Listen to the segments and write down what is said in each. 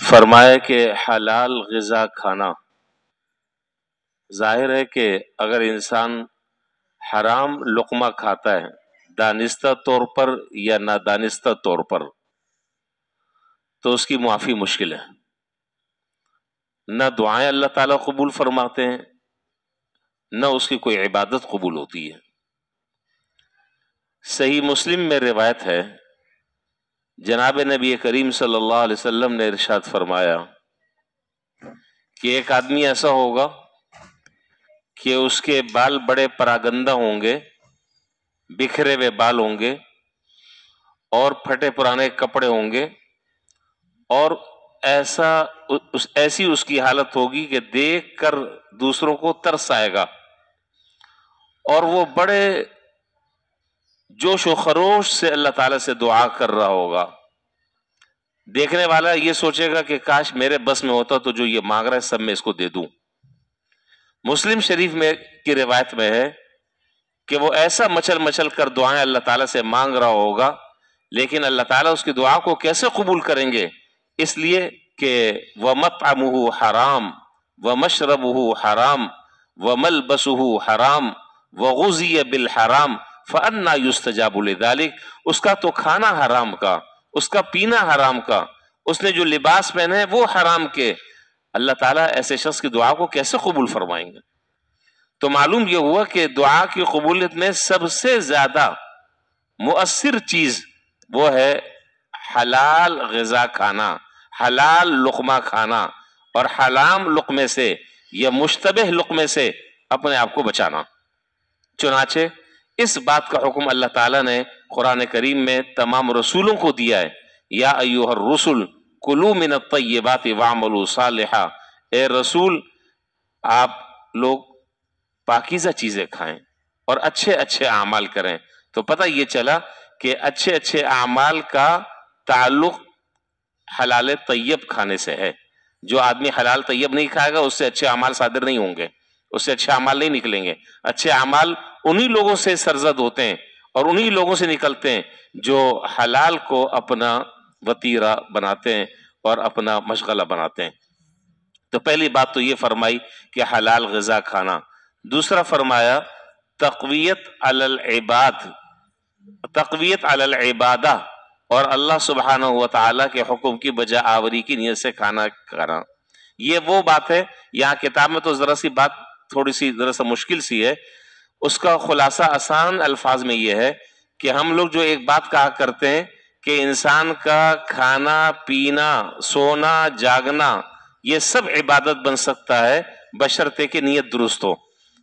فرمایا کہ حلال غذا کھانا، ظاہر ہے کہ اگر انسان حرام لقمہ کھاتا ہے دانستہ طور پر یا نادانستہ طور پر تو اس کی معافی مشکل ہے، نہ دعائیں اللہ تعالیٰ قبول فرماتے ہیں نہ اس کی کوئی عبادت قبول ہوتی ہے۔ صحیح مسلم میں روایت ہے، جناب نبی کریم صلی اللہ علیہ وسلم نے ارشاد فرمایا کہ ایک آدمی ایسا ہوگا کہ اس کے بال بڑے پراگندہ ہوں گے، بکھرے ہوئے بال ہوں گے اور پھٹے پرانے کپڑے ہوں گے، اور ایسی اس کی حالت ہوگی کہ دیکھ کر دوسروں کو ترس آئے گا، اور وہ بڑے جوش و خروش سے اللہ تعالیٰ سے دعا کر رہا ہوگا۔ دیکھنے والا یہ سوچے گا کہ کاش میرے بس میں ہوتا تو جو یہ مانگ رہا ہے سب میں اس کو دے دوں۔ مسلم شریف میں کی روایت میں ہے کہ وہ ایسا مچل مچل کر دعائیں اللہ تعالیٰ سے مانگ رہا ہوگا، لیکن اللہ تعالیٰ اس کی دعا کو کیسے قبول کریں گے؟ اس لیے کہ وَمَطْعَمُهُ حرام وَمَشْرَبُهُ حرام وَمَلْبَسُهُ حرام وَغُذِيَ بِالْحرام فَأَنَّى يُسْتَجَابُ لِذَلِكَ، اس کا تو کھانا حرام کا، اس کا پینا حرام کا، اس نے جو لباس پہنے ہیں وہ حرام کے، اللہ تعالیٰ ایسے شخص کی دعا کو کیسے قبول فرمائیں گے؟ تو معلوم یہ ہوا کہ دعا کی قبولیت میں سب سے زیادہ مؤثر چیز وہ ہے حلال غذا کھانا، حلال لقمہ کھانا، اور حرام لقمے سے یا مشتبہ لقمے سے اپنے آپ کو بچانا۔ چنانچہ اس بات کا حکم اللہ تعالیٰ نے قرآن کریم میں تمام رسولوں کو دیا ہے، یا ایھا الرسل کلوا من الطیبات واعملوا صالحا، اے رسول آپ لوگ پاکیزہ چیزیں کھائیں اور اچھے اچھے اعمال کریں۔ تو پتہ یہ چلا کہ اچھے اچھے اعمال کا تعلق حلال طیب کھانے سے ہے۔ جو آدمی حلال طیب نہیں کھائے گا اس سے اچھے اعمال صادر نہیں ہوں گے، اس سے اچھے اعمال نہیں نکلیں گے۔ اچھے اعمال انہی لوگوں سے سرزد ہوتے ہیں اور انہی لوگوں سے نکلتے ہیں جو حلال کو اپنا وتیرہ بناتے ہیں اور اپنا مشغلہ بناتے ہیں۔ تو پہلی بات تو یہ فرمائی کہ حلال غذا کھانا۔ دوسرا فرمایا تقویت علی العباد، تقویت علی العبادہ، اور اللہ سبحانہ و تعالیٰ کے حکم کی بجا آوری کی نیت سے کھانا کھانا۔ یہ وہ بات ہے، یہاں کتاب میں تو ذرا سی بات تھوڑی سی ذرا سا مشکل سی ہے، اس کا خلاصہ آسان الفاظ میں یہ ہے کہ ہم لوگ جو ایک بات کہا کرتے ہیں کہ انسان کا کھانا پینا سونا جاگنا یہ سب عبادت بن سکتا ہے بشرطے کہ نیت درست ہو۔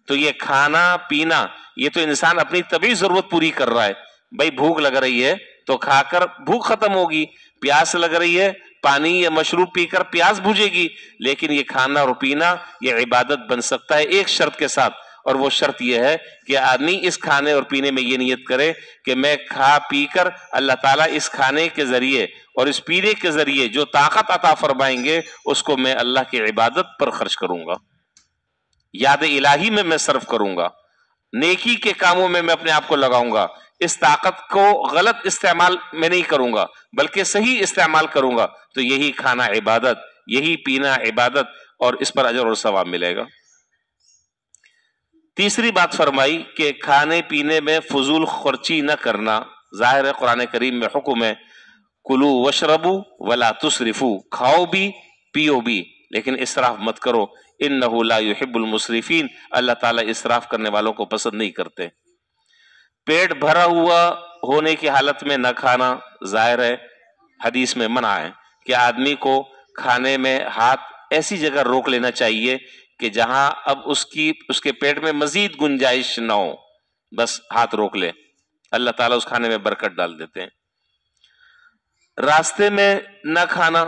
تو یہ کھانا پینا یہ تو انسان اپنی طبعی ضرورت پوری کر رہا ہے، بھائی بھوک لگ رہی ہے تو کھا کر بھوک ختم ہوگی، پیاس لگ رہی ہے پانی یا مشروب پی کر پیاس بجھے گی، لیکن یہ کھانا اور پینا یہ عبادت بن سکتا ہے ایک شرط کے ساتھ، اور وہ شرط یہ ہے کہ آدمی اس کھانے اور پینے میں یہ نیت کرے کہ میں کھا پی کر اللہ تعالیٰ اس کھانے کے ذریعے اور اس پینے کے ذریعے جو طاقت عطا فرمائیں گے اس کو میں اللہ کی عبادت پر خرچ کروں گا، یاد الہی میں صرف کروں گا، نیکی کے کاموں میں اپنے آپ کو لگاؤں گا، اس طاقت کو غلط استعمال میں نہیں کروں گا بلکہ صحیح استعمال کروں گا، تو یہی کھانا عبادت، یہی پینا عبادت، اور اس پر اجر اور ثواب ملے گا۔ تیسری بات فرمائی کہ کھانے پینے میں فضول خرچی نہ کرنا، ظاہر ہے قرآن کریم میں حکم ہے کلوا واشربوا ولا تسرفوا، کھاؤ بھی پیو بھی لیکن اسراف مت کرو، انہ لا یحب المسرفین، اللہ تعالیٰ اسراف کرنے والوں کو پسند نہیں کرتے۔ پیٹ بھرا ہوا ہونے کی حالت میں نہ کھانا، ظاہر ہے حدیث میں منع ہے کہ آدمی کو کھانے میں ہاتھ ایسی جگہ روک لینا چاہیے کہ جہاں اب اس کے پیٹ میں مزید گنجائش نہ ہو، بس ہاتھ روک لے، اللہ تعالیٰ اس کھانے میں برکت ڈال دیتے ہیں۔ راستے میں نہ کھانا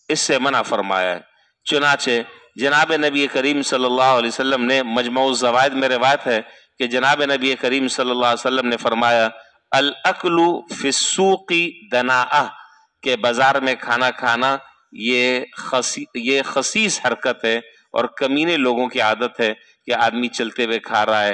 اس سے منع فرمایا ہے، چنانچہ جناب نبی کریم صلی اللہ علیہ وسلم نے مجموع الزوائد میں روایت ہے کہ جناب نبی کریم صلی اللہ علیہ وسلم نے فرمایا الاکل فی السوق دناءہ، کہ بازار میں کھانا کھانا یہ خسیس حرکت ہے اور کمینے لوگوں کی عادت ہے کہ آدمی چلتے ہوئے کھا رہا ہے